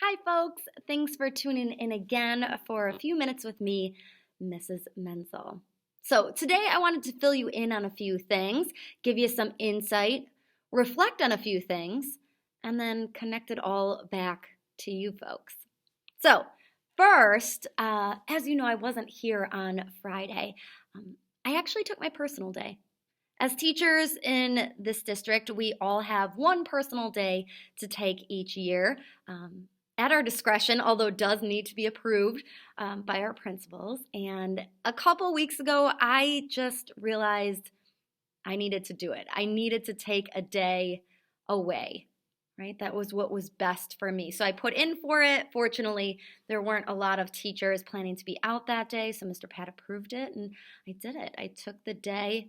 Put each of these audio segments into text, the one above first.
Hi, folks. Thanks for tuning in again for a few minutes with me, Mrs. Menzel. So, today I wanted to fill you in on a few things, give you some insight, reflect on a few things, and then connect it all back to you folks. So, first, as you know, I wasn't here on Friday. I actually took my personal day. As teachers in this district, we all have one personal day to take each year at our discretion, although it does need to be approved by our principals. And a couple weeks ago, I just realized I needed to do it. I needed to take a day away, right? That was what was best for me. So I put in for it. Fortunately, there weren't a lot of teachers planning to be out that day, so Mr. Pat approved it, and I did it. I took the day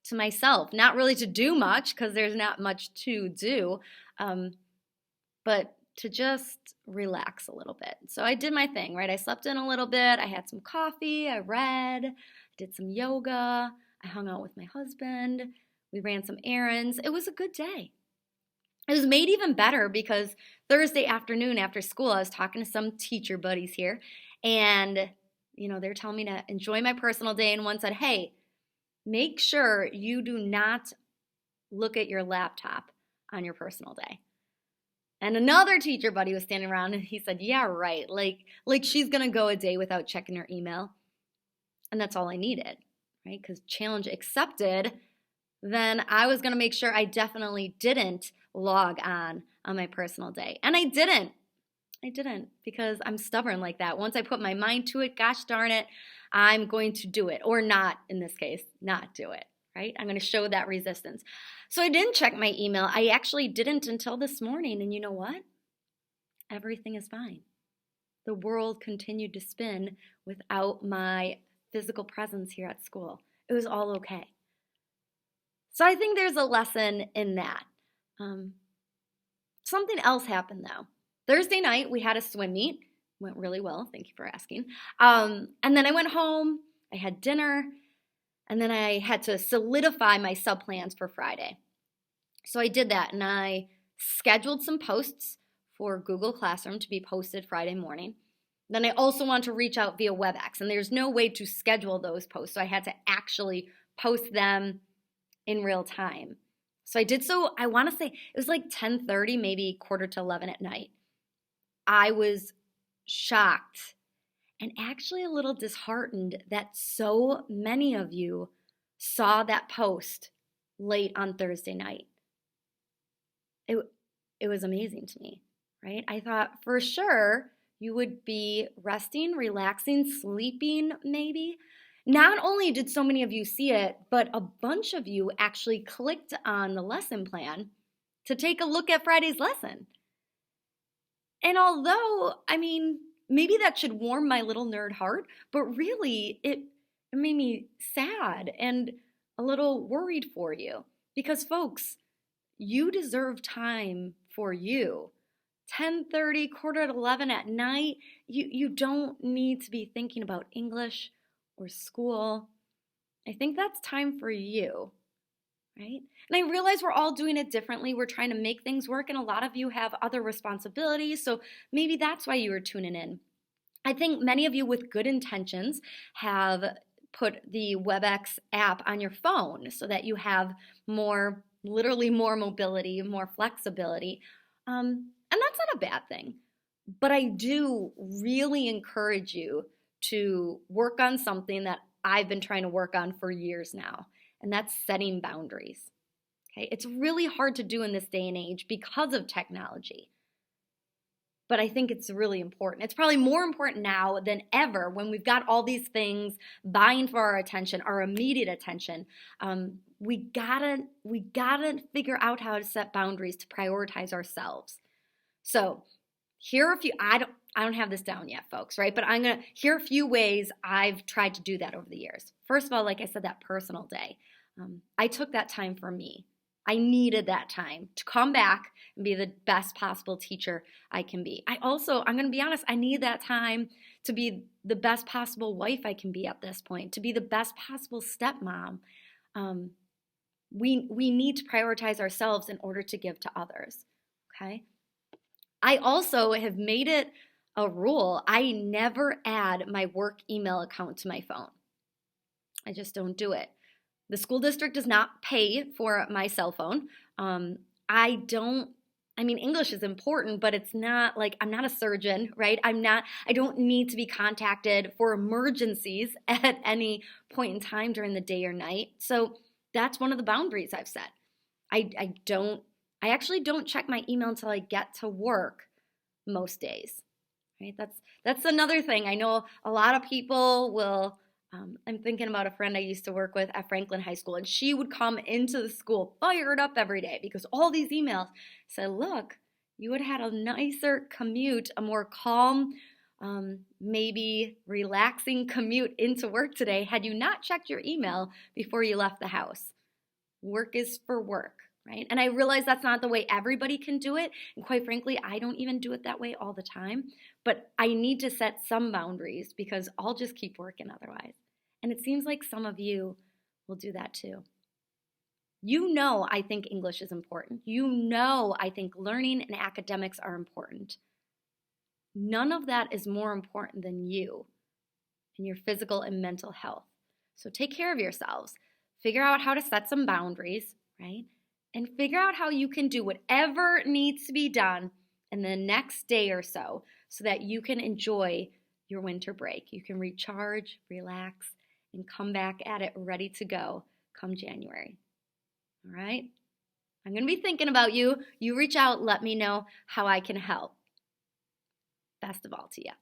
to myself, not really to do much because there's not much to do, but to just relax a little bit. So I did my thing, right? I slept in a little bit. I had some coffee. I read, did some yoga. I hung out with my husband. We ran some errands. It was a good day. It was made even better because Thursday afternoon after school, I was talking to some teacher buddies here, and they're telling me to enjoy my personal day, and one said, "Hey, make sure you do not look at your laptop on your personal day." And another teacher buddy was standing around and he said, "Yeah, right. Like she's going to go a day without checking her email." And that's all I needed, right? Because challenge accepted, then I was going to make sure I definitely didn't log on my personal day. And I didn't because I'm stubborn like that. Once I put my mind to it, gosh darn it, I'm going to do it, or not, in this case, not do it, right? I'm going to show that resistance. So I didn't check my email. I actually didn't until this morning, and you know what? Everything is fine. The world continued to spin without my physical presence here at school. It was all okay. So I think there's a lesson in that. Something else happened, though. Thursday night, we had a swim meet. Went really well. Thank you for asking. And then I went home. I had dinner. And then I had to solidify my sub-plans for Friday. So I did that, and I scheduled some posts for Google Classroom to be posted Friday morning. Then I also want to reach out via WebEx, and there's no way to schedule those posts, so I had to actually post them in real time. So I did so, I want to say, it was like 10:30, maybe quarter to 11 at night. I was shocked and actually a little disheartened that so many of you saw that post late on Thursday night. It was amazing to me, right? I thought for sure you would be resting, relaxing, sleeping maybe. Not only did so many of you see it, but a bunch of you actually clicked on the lesson plan to take a look at Friday's lesson. And although, maybe that should warm my little nerd heart, but really it made me sad and a little worried for you. Because folks, you deserve time for you. 10:30, quarter to 11 at night, you don't need to be thinking about English or school. I think that's time for you, right? And I realize we're all doing it differently. We're trying to make things work, and a lot of you have other responsibilities, so maybe that's why you were tuning in. I think many of you with good intentions have put the WebEx app on your phone so that you have literally more mobility, more flexibility. And that's not a bad thing. But I do really encourage you to work on something that I've been trying to work on for years now, and that's setting boundaries. Okay? It's really hard to do in this day and age because of technology. But I think it's really important. It's probably more important now than ever when we've got all these things vying for our attention, our immediate attention. We gotta figure out how to set boundaries to prioritize ourselves. So here are a few. I don't have this down yet, folks, right? But here are a few ways I've tried to do that over the years. First of all, like I said, that personal day. I took that time for me. I needed that time to come back and be the best possible teacher I can be. I'm going to be honest, I need that time to be the best possible wife I can be at this point, to be the best possible stepmom. We need to prioritize ourselves in order to give to others, okay? I also have made it a rule. I never add my work email account to my phone. I just don't do it. The school district does not pay for my cell phone. I don't, I mean, English is important, but it's not like I'm not a surgeon, right? I don't need to be contacted for emergencies at any point in time during the day or night. So that's one of the boundaries I've set. I don't, I actually don't check my email until I get to work most days, right? That's another thing. I know a lot of people will. I'm thinking about a friend I used to work with at Franklin High School, and she would come into the school fired up every day because all these emails said, "Look, you would have had a nicer commute, a more calm, maybe relaxing commute into work today had you not checked your email before you left the house." Work is for work, right? And I realize that's not the way everybody can do it. And quite frankly, I don't even do it that way all the time. But I need to set some boundaries because I'll just keep working otherwise. And it seems like some of you will do that too. You know, I think English is important. You know, I think learning and academics are important. None of that is more important than you and your physical and mental health. So take care of yourselves. Figure out how to set some boundaries, right? And figure out how you can do whatever needs to be done in the next day or so that you can enjoy your winter break. You can recharge, relax, and come back at it ready to go come January. All right? I'm going to be thinking about you. You reach out, let me know how I can help. Best of all to you.